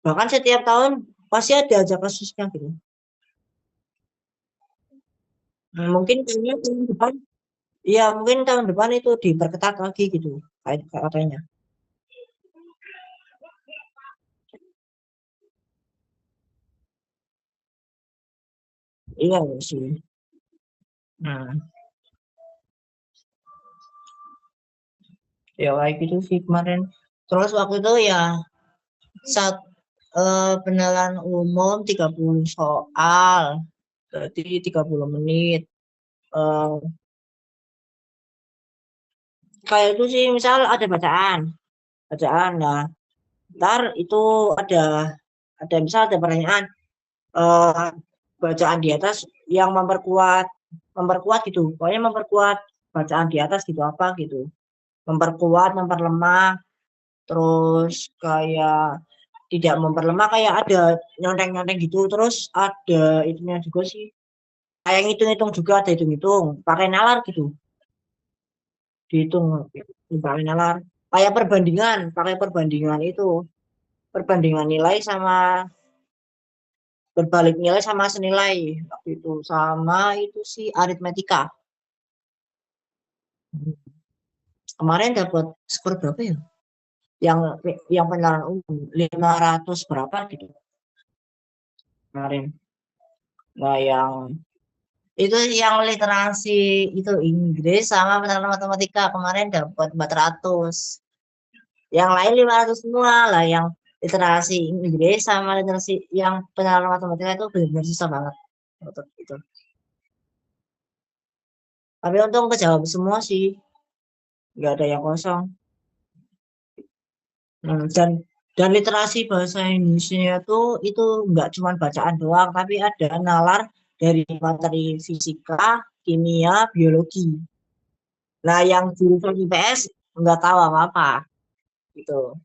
Bahkan setiap tahun pasti ada aja kasusnya gitu. Mungkin kayaknya tahun depan, iya mungkin tahun depan itu diperketat lagi gitu, katanya. Iya sih. Nah, ya kayak gitu sih kemarin. Terus waktu itu ya saat penilaian umum 30 soal, berarti 30 menit. Eh, kayak itu sih, misal ada bacaan, nah, ntar itu ada misal ada pertanyaan, eh, bacaan di atas yang memperkuat gitu, pokoknya memperkuat bacaan di atas gitu apa gitu, memperkuat, memperlemah, terus kayak tidak memperlemah, kayak ada nyontek-nyontek gitu, terus ada itunya juga sih, kayak ngitung-ngitung juga, ada hitung-hitung pakai nalar gitu, dihitung pakai nalar, kayak perbandingan, pakai perbandingan itu, perbandingan nilai sama berbalik nilai sama senilai waktu itu, sama itu sih aritmetika. Kemarin dapat skor berapa ya, yang penilaian umum 500 berapa gitu kemarin. Nah yang itu yang literasi itu Inggris sama penilaian matematika kemarin dapat 400, yang lain 500 semua lah, yang literasi Inggris sama literasi yang penilaian matematika itu benar-benar susah banget untuk itu, tapi untung kejawab semua sih, nggak ada yang kosong. Dan literasi bahasa Indonesia itu nggak cuma bacaan doang, tapi ada nalar dari materi fisika, kimia, biologi. Nah, yang jurusan IPS nggak tahu apa-apa gitu.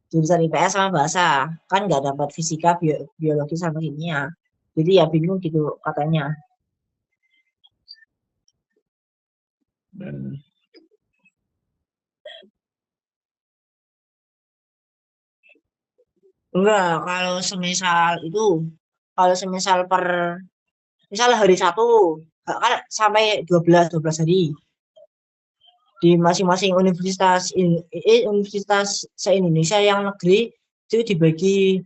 Jurusan IPS sama bahasa kan nggak dapat fisika, biologi sama kimia. Jadi ya bingung gitu katanya. Hmm. Enggak, kalau semisal misal hari satu, kan sampai 12 hari di masing-masing universitas se-Indonesia yang negeri itu dibagi,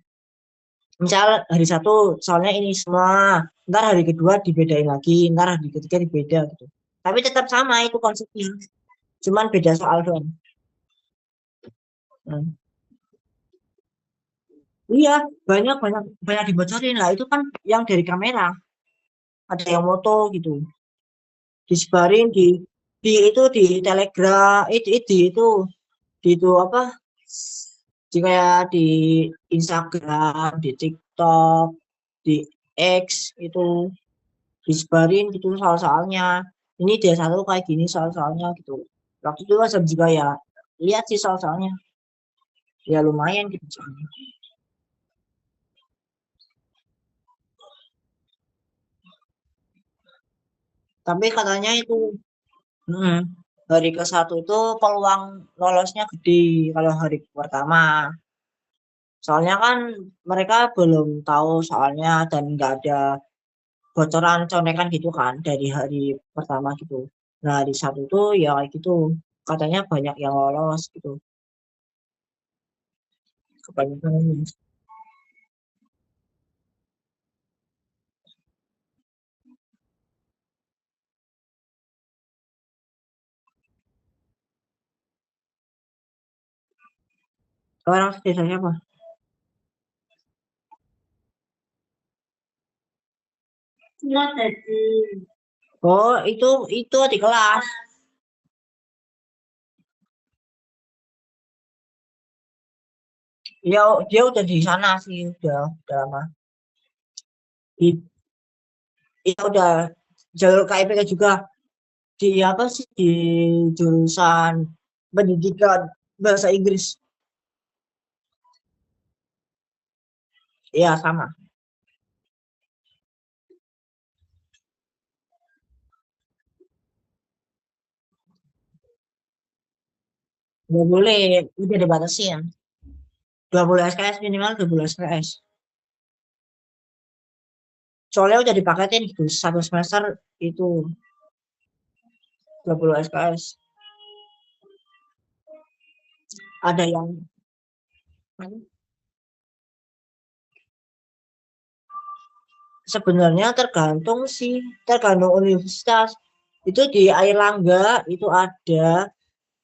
misal hari satu soalnya ini semua, ntar hari kedua dibedain lagi, ntar hari ketiga dibeda gitu, tapi tetap sama itu konsepnya, cuman beda soal doang. Hmm. Iya, banyak banyak banyak dibocorin lah, itu kan yang dari kamera, ada yang moto gitu, disebarin di Telegram, di itu apa, di kayak di Instagram, di TikTok, di X itu disebarin gitu soal-soalnya. Ini dia satu kayak gini soal-soalnya gitu. Waktu itu saya juga ya lihat sih soal-soalnya. Ya lumayan gitu soalnya. Tapi katanya itu, hmm, hari ke satu itu peluang lolosnya gede kalau hari pertama. Soalnya kan mereka belum tahu soalnya dan nggak ada bocoran contekan gitu kan dari hari pertama gitu. Nah, di satu tuh ya kayak gitu. Katanya banyak yang lolos gitu. Kebanyakan. Orang desa siapa? Oh, itu di kelas. Ya, dia udah di sana sih, udah lama. Di, ya udah jalur KIPK juga, di apa sih, di jurusan pendidikan bahasa Inggris. Ya sama. Nggak boleh, udah dibatasin. 20 SKS minimal 20 SKS. Soalnya udah dipaketin gitu, satu semester itu 20 SKS. Ada yang sebenarnya tergantung sih, tergantung universitas. Itu di Airlangga itu ada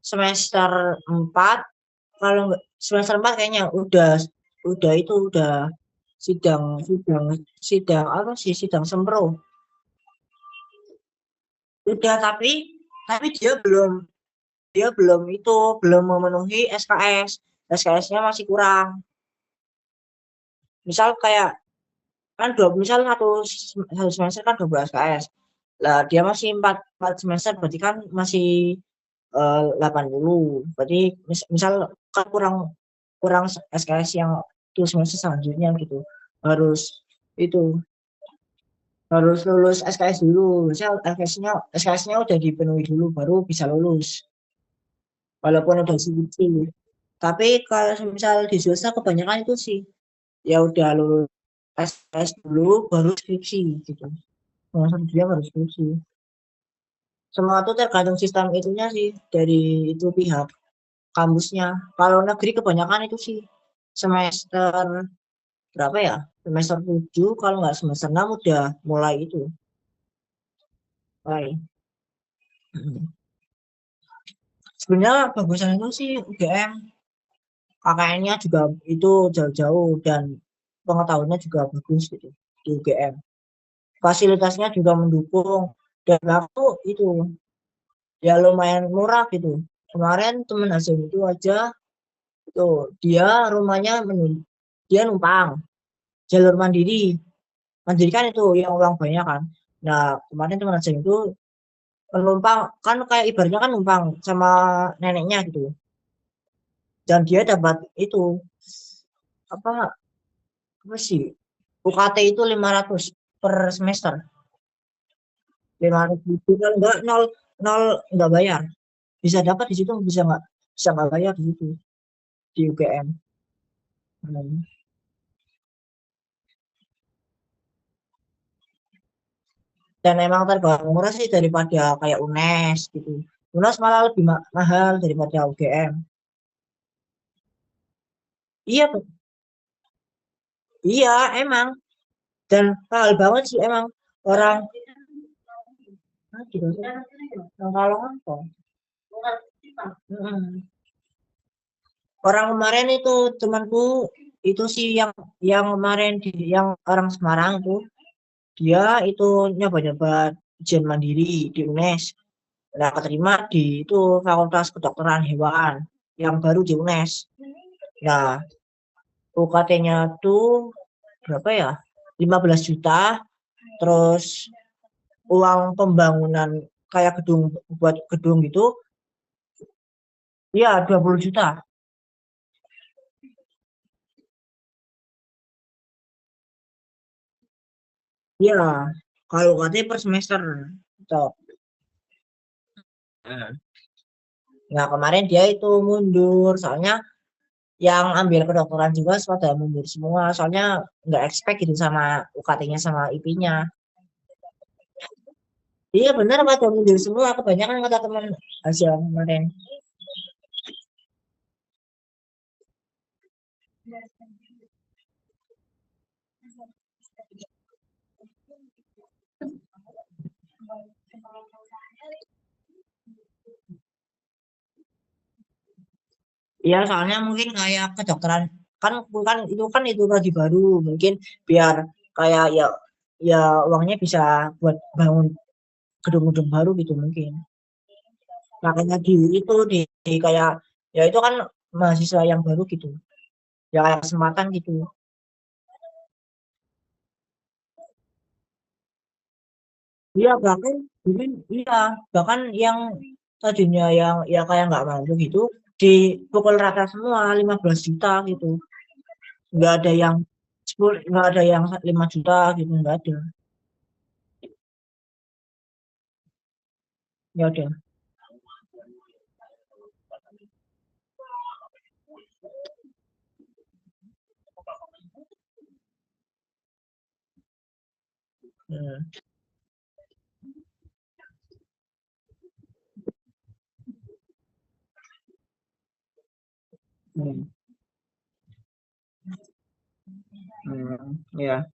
semester 4, kalau semester 4 kayaknya udah itu udah sidang sidang sidang apa sih, sidang sempro. Udah, tapi dia belum itu belum memenuhi SKS. SKS-nya masih kurang. Misal kayak kan misal satu semester kan 12 SKS. Lah dia masih empat semester, berarti kan masih 80. Berarti misal kan kurang kurang SKS yang itu semester selanjutnya gitu. Harus itu harus lulus SKS dulu. Misal SKS-nya udah dipenuhi dulu baru bisa lulus. Walaupun udah skripsi. Tapi kalau misal di swasta kebanyakan itu sih ya udah lulus SKS dulu baru skripsi gitu. Semester dia baru skripsi. Semua itu tergantung sistem itunya sih dari itu pihak kampusnya. Kalau negeri kebanyakan itu sih semester berapa ya? Semester 7 kalau nggak semester 6 udah mulai itu. Mulai. Sebenarnya bagusan itu sih UGM, KKN-nya juga itu jauh-jauh dan pengetahuannya juga bagus gitu di UGM. Fasilitasnya juga mendukung dan waktu itu ya lumayan murah gitu. Kemarin temen asing itu aja itu dia rumahnya dia numpang jalur mandiri. Mandiri kan itu yang uang banyak kan. Nah, kemarin teman asing itu penumpang kan kayak ibaratnya kan numpang sama neneknya gitu. Dan dia dapat itu apa apa sih? UKT itu 500 per semester. 500 ribu kalau enggak nol nol enggak bayar. Bisa dapat di situ, bisa nggak bayar di situ di UGM. Hmm. Dan emang tergolong murah sih daripada kayak UNES gitu. UNES malah lebih mahal daripada UGM. Iya, iya emang. Dan mahal banget sih emang orang. Ah, gitu. Kalau apa? Mm. Orang kemarin itu temanku itu sih yang kemarin yang orang Semarang itu dia itu nyoba-nyoba ujian mandiri di UNES. Nah, keterima di itu Fakultas Kedokteran Hewan yang baru di UNES. Nah, UKT-nya tuh berapa ya? 15 juta, terus uang pembangunan kayak gedung buat gedung gitu, ya 20 juta. Iya, kalau UKT per semester. Gitu. Nah, kemarin dia itu mundur, soalnya yang ambil kedokteran juga pada mundur semua, soalnya nggak expect gitu sama UKT-nya sama IP-nya. Iya benar pada mundur semua, kebanyakan kata teman hasil kemarin. Iya, soalnya mungkin kayak kedokteran kan itu lagi baru, mungkin biar kayak ya uangnya bisa buat bangun gedung-gedung baru gitu mungkin. Makanya di kayak ya itu kan mahasiswa yang baru gitu. Ya kayak kesempatan gitu. Iya bahkan iya bahkan yang tadinya yang ya kayak nggak mampu gitu dipukul rata semua 15 juta gitu. Nggak ada yang 10, nggak ada yang 5 juta gitu, nggak ada. Ya udah. Hmm. Hmm. Hmm. Ya.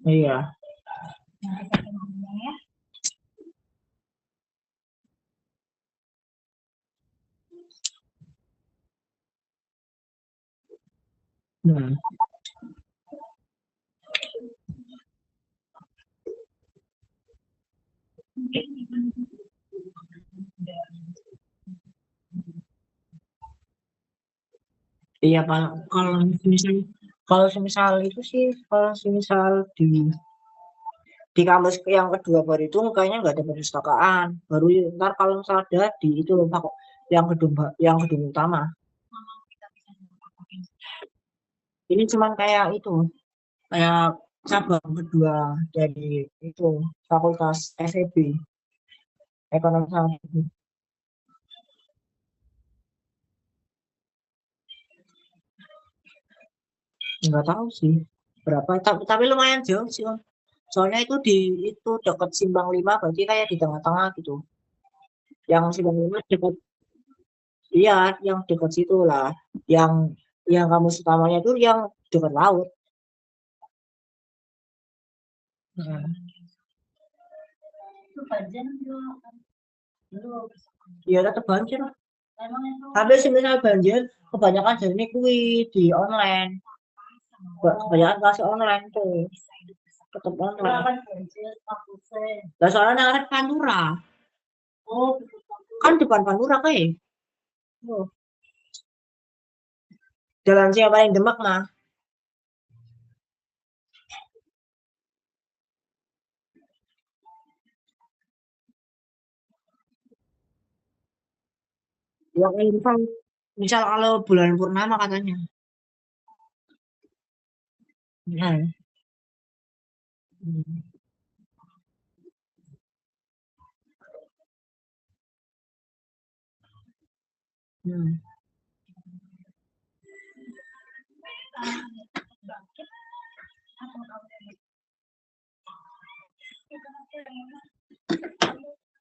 Iya. Hmm. Iya, kalau misal kalau semisal itu sih, kalau semisal di kampus yang kedua baru itu kayaknya nggak ada perpustakaan. Baru ntar kalau misalnya ada di itu lupa kok, yang gedung utama. Ini cuman kayak itu, kayak cabang kedua dari itu Fakultas FEB, Ekonomi sama Bisnis. Nggak tahu sih berapa, tapi lumayan jauh sih, Om. Soalnya itu itu dekat Simpang 5, berarti kayak di tengah-tengah gitu. Yang Simpang 5 dekat, iya, yang dekat situ lah. Yang kampus utamanya itu yang dekat laut. Hmm. Iya, tetap banjir lah. Tapi sih misal banjir, kebanyakan jadi ini kui di online. Kebanyakan kelas online tuh, tetap online. Lah soalnya ngarep Pantura. Kan depan Pantura kayak. Oh, jalan siapa yang Demak mah. Yang misal, misal kalau bulan purnama katanya. Hmm. Hmm. Hmm.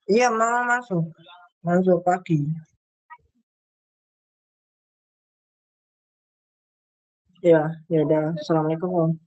Iya, mama masuk. Masuk pagi. Ya, ya udah. Assalamualaikum, Om.